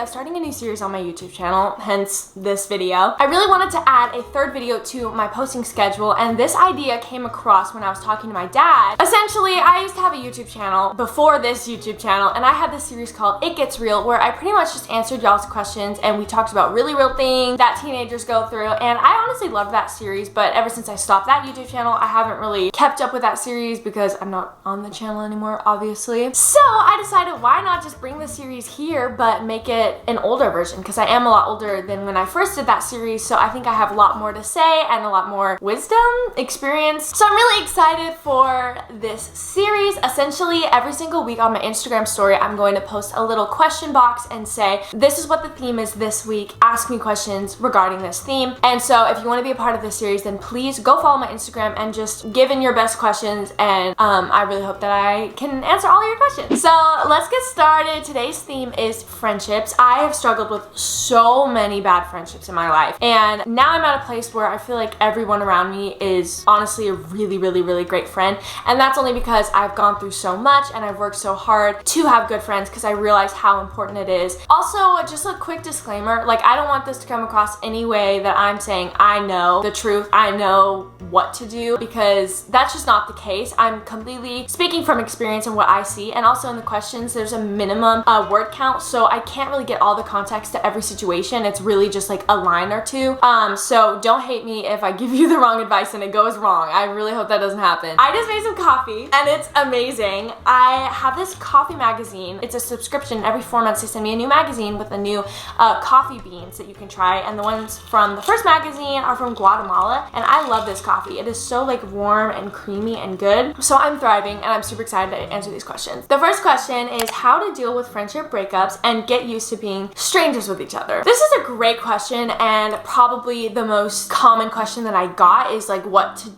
idea of starting a new series on my YouTube channel, hence this video. I really wanted to add a third video to my posting schedule, and this idea came across when I was talking to my dad. Essentially, I used to have a YouTube channel before this YouTube channel, and I had this series called It Gets Real, where I pretty much just answered y'all's questions and we talked about really real things that teenagers go through, and I honestly loved that series, but ever since I stopped that YouTube channel, I haven't really kept up with that series because I'm not on the channel anymore, obviously. So I decided, why not just bring the series here but make it an older version, because I am a lot older than when I first did that series, so I think I have a lot more to say and a lot more wisdom, experience. So I'm really excited for this series. Essentially, every single week on my Instagram story, I'm going to post a little question box and say, this is what the theme is this week. Ask me questions regarding this theme. And so if you want to be a part of this series, then please go follow my Instagram and just give in your best questions, and I really hope that I can answer all your questions. So let's get started. Today's theme is friendships. I have struggled with so many bad friendships in my life, and now I'm at a place where I feel like everyone around me is honestly a really great friend, and that's only because I've gone through so much and I've worked so hard to have good friends, because I realize how important it is. Also, just a quick disclaimer, like, I don't want this to come across any way that I'm saying I know the truth, I know what to do, because that's just not the case. I'm completely speaking from experience and what I see, and also in the questions there's a minimum word count, so I can't really get all the context to every situation. It's really just like a line or two. So don't hate me if I give you the wrong advice and it goes wrong. I really hope that doesn't happen. I just made some coffee and it's amazing. I have this coffee magazine. It's a subscription. Every 4 months they send me a new magazine with a new coffee beans that you can try, and the ones from the first magazine are from Guatemala, and I love this coffee. It is so like warm and creamy and good. So I'm thriving and I'm super excited to answer these questions. The first question is how to deal with friendship breakups and get used to being strangers with each other. This is a great question, and probably the most common question that I got is like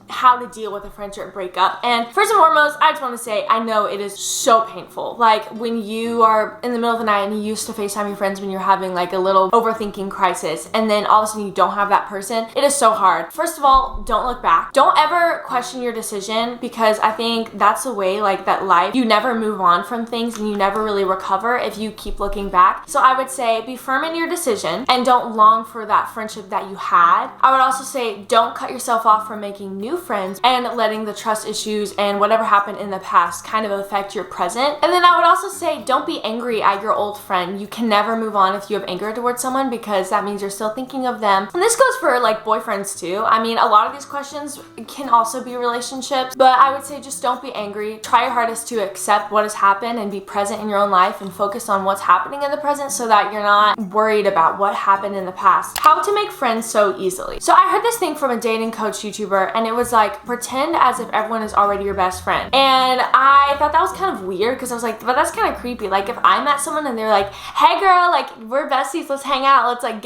how to deal with a friendship breakup. And first and foremost, I just want to say, I know it is so painful. Like, when you are in the middle of the night and you used to FaceTime your friends when you're having like a little overthinking crisis, and then all of a sudden you don't have that person, it is so hard. First of all, don't look back. Don't ever question your decision, because I think that's the way, like, that life, you never move on from things and you never really recover if you keep looking back. So I would say be firm in your decision and don't long for that friendship that you had. I would also say don't cut yourself off from making new friends and letting the trust issues and whatever happened in the past kind of affect your present. And then I would also say don't be angry at your old friend. You can never move on if you have anger towards someone, because that means you're still thinking of them. And this goes for like boyfriends too. I mean, a lot of these questions can also be relationships, but I would say just don't be angry. Try your hardest to accept what has happened and be present in your own life and focus on what's happening in the present, so that you're not worried about what happened in the past. How to make friends so easily. So I heard this thing from a dating coach YouTuber, and it was like, pretend as if everyone is already your best friend. And I thought that was kind of weird, because I was like, but that's kind of creepy. Like, if I met someone and they're like, hey girl, like, we're besties, let's hang out, let's like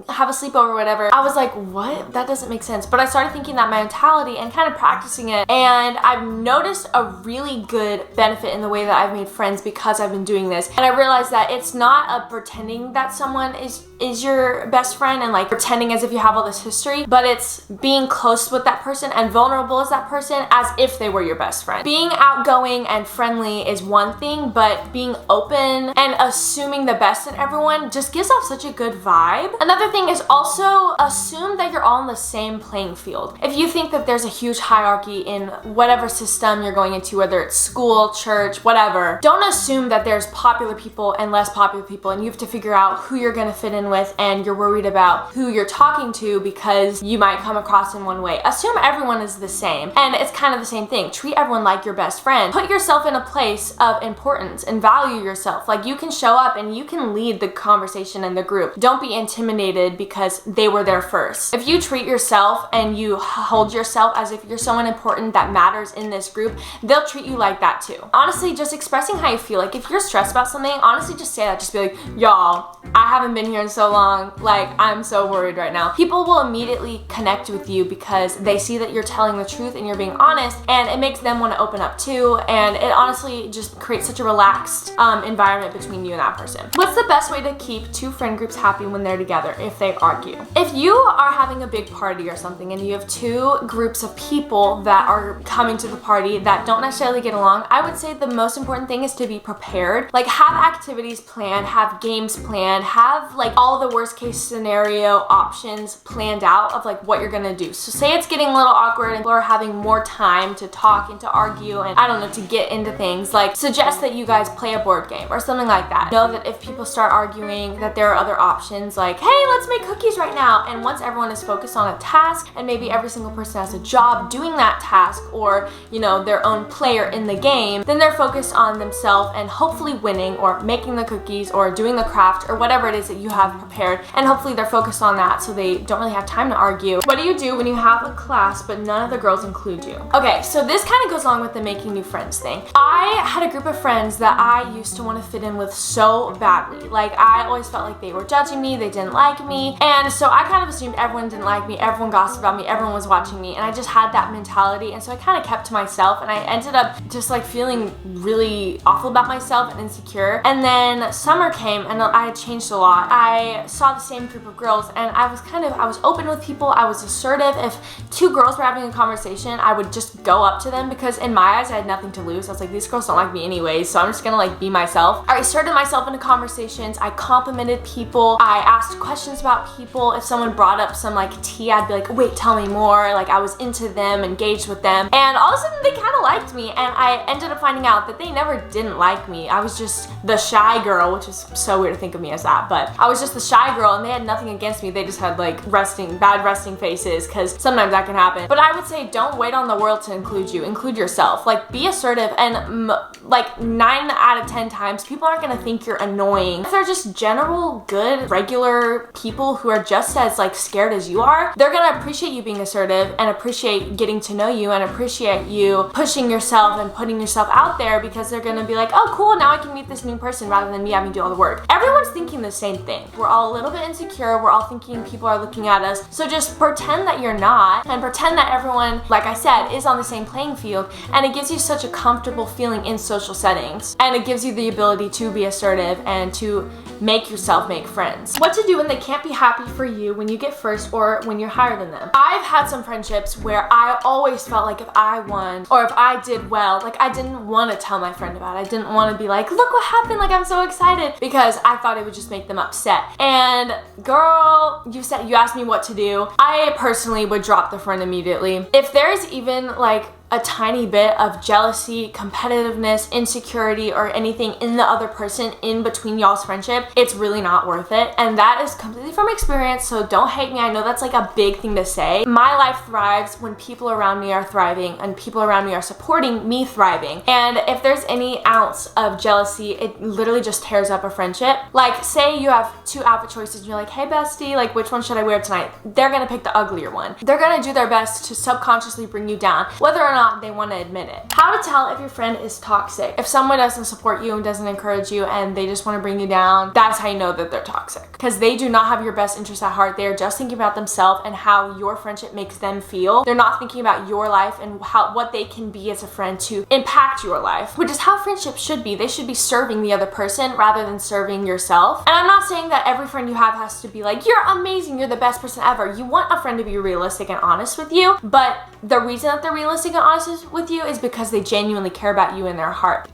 have a sleepover or whatever, I was like, what? That doesn't make sense. But I started thinking that mentality and kind of practicing it, and I've noticed a really good benefit in the way that I've made friends because I've been doing this. And I realized that it's not a pretending that someone is your best friend and like pretending as if you have all this history, but it's being close with that person and vulnerable as that person as if they were your best friend. Being outgoing and friendly is one thing, but being open and assuming the best in everyone just gives off such a good vibe. Another thing is also assume that you're all on the same playing field. If you think that there's a huge hierarchy in whatever system you're going into, whether it's school, church, whatever, don't assume that there's popular people and less popular people and you have to figure out who you're gonna fit in with, and you're worried about who you're talking to because you might come across in one way. Assume everyone is the same, and it's kind of the same thing. Treat everyone like your best friend. Put yourself in a place of importance and value yourself. Like, you can show up and you can lead the conversation in the group. Don't be intimidated because they were there first. If you treat yourself and you hold yourself as if you're someone important that matters in this group, they'll treat you like that too. Honestly, just expressing how you feel. Like, if you're stressed about something, honestly just say that. Just be like, y'all, I haven't been here in so long, like, I'm so worried right now. People will immediately connect with you because they see that you're telling the truth and you're being honest, and it makes them want to open up too, and it honestly just creates such a relaxed environment between you and that person. What's the best way to keep two friend groups happy when they're together if they argue? If you are having a big party or something and you have two groups of people that are coming to the party that don't necessarily get along, I would say the most important thing is to be prepared. Like, have activities planned, have games planned, have like all the worst case scenario options planned out of like what you're gonna do. So say it's getting a little awkward and people are having more time to talk and to argue and I don't know, to get into things, like suggest that you guys play a board game or something like that. Know that if people start arguing that there are other options, like, hey, let's make cookies right now. And once everyone is focused on a task and maybe every single person has a job doing that task or, you know, their own player in the game, then they're focused on themselves and hopefully winning or making the cookies or doing the craft or whatever it is that you have prepared, and hopefully they're focused on that so they don't really have time to argue. What do you do when you have a class but none of the girls include you? Okay, so this kind of goes along with the making new friends thing. I had a group of friends that I used to want to fit in with so badly. Like, I always felt like they were judging me, they didn't like me, and so I kind of assumed everyone didn't like me, everyone gossiped about me, everyone was watching me, and I just had that mentality, and so I kind of kept to myself, and I ended up just like feeling really awful about myself and insecure. And then summer came and I had changed a lot. I saw the same group of girls and I was open with people, I was assertive. If two girls were having a conversation, I would just go up to them because in my eyes I had nothing to lose. I was like, these girls don't like me anyways, so I'm just gonna like be myself. I asserted myself into conversations, I complimented people, I asked questions about people. If someone brought up some like tea, I'd be like, wait, tell me more. Like, I was into them, engaged with them, and all of a sudden they kind of liked me, and I ended up finding out that they never didn't like me. I was just the shy girl, which is so weird to think of me as that, but I was just the shy girl and they had nothing against me. They just had like bad resting faces, because sometimes that can happen. But I would say don't wait on the world to include you. Include yourself. Like, be assertive, and like 9 out of 10 times people aren't gonna think you're annoying. If they're just general, good, regular people who are just as like scared as you are, they're gonna appreciate you being assertive and appreciate getting to know you and appreciate you pushing yourself and putting yourself out there, because they're gonna be like, oh cool, now I can meet this new person rather than me having to do all the work. Everyone's thinking the same thing. We're all a little bit insecure, we're all thinking people are looking at us, so just pretend that you're not, and pretend that everyone, like I said, is on the same playing field, and it gives you such a comfortable feeling in social settings, and it gives you the ability to be assertive and to make yourself make friends. What to do when they can't be happy for you when you get first or when you're higher than them. I've had some friendships where I always felt like if I won or if I did well, like I didn't want to tell my friend about it. I didn't want to be like, look what happened, like I'm so excited, because I thought it would just make them upset. And girl, you asked me what to do. I personally would drop the friend immediately. If there's even like a tiny bit of jealousy, competitiveness, insecurity, or anything in the other person in between y'all's friendship, it's really not worth it. And that is completely from experience, so don't hate me. I know that's like a big thing to say. My life thrives when people around me are thriving and people around me are supporting me thriving. And if there's any ounce of jealousy, it literally just tears up a friendship. Like, say you have 2 outfit choices and you're like, hey bestie, like which one should I wear tonight? They're gonna pick the uglier one. They're gonna do their best to subconsciously bring you down, whether or not they want to admit it. How to tell if your friend is toxic. If someone doesn't support you and doesn't encourage you and they just want to bring you down, that's how you know that they're toxic. Because they do not have your best interest at heart. They're just thinking about themselves and how your friendship makes them feel. They're not thinking about your life and what they can be as a friend to impact your life, which is how friendships should be. They should be serving the other person rather than serving yourself. And I'm not saying that every friend you have has to be like, you're amazing, you're the best person ever. You want a friend to be realistic and honest with you, but the reason that they're realistic and honest with you is because they genuinely care about you in their heart.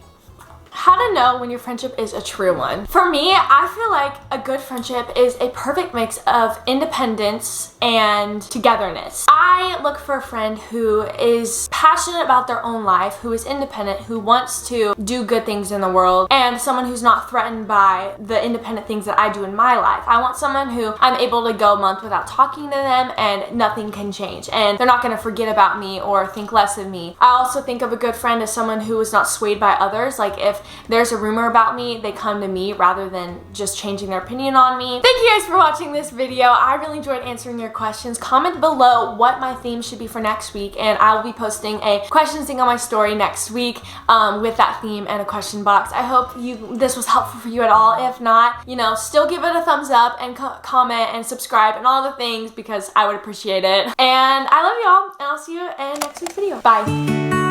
How to know when your friendship is a true one. For me, I feel like a good friendship is a perfect mix of independence and togetherness. I look for a friend who is passionate about their own life, who is independent, who wants to do good things in the world, and someone who's not threatened by the independent things that I do in my life. I want someone who I'm able to go a month without talking to them and nothing can change, and they're not gonna forget about me or think less of me. I also think of a good friend as someone who is not swayed by others. Like, if there's a rumor about me, they come to me rather than just changing their opinion on me. Thank you guys for watching this video. I really enjoyed answering your questions. Comment below what my theme should be for next week, and I will be posting a questions thing on my story next week with that theme and a question box. I hope this was helpful for you at all. If not, you know, still give it a thumbs up and comment and subscribe and all the things, because I would appreciate it. And I love y'all, and I'll see you in next week's video. Bye.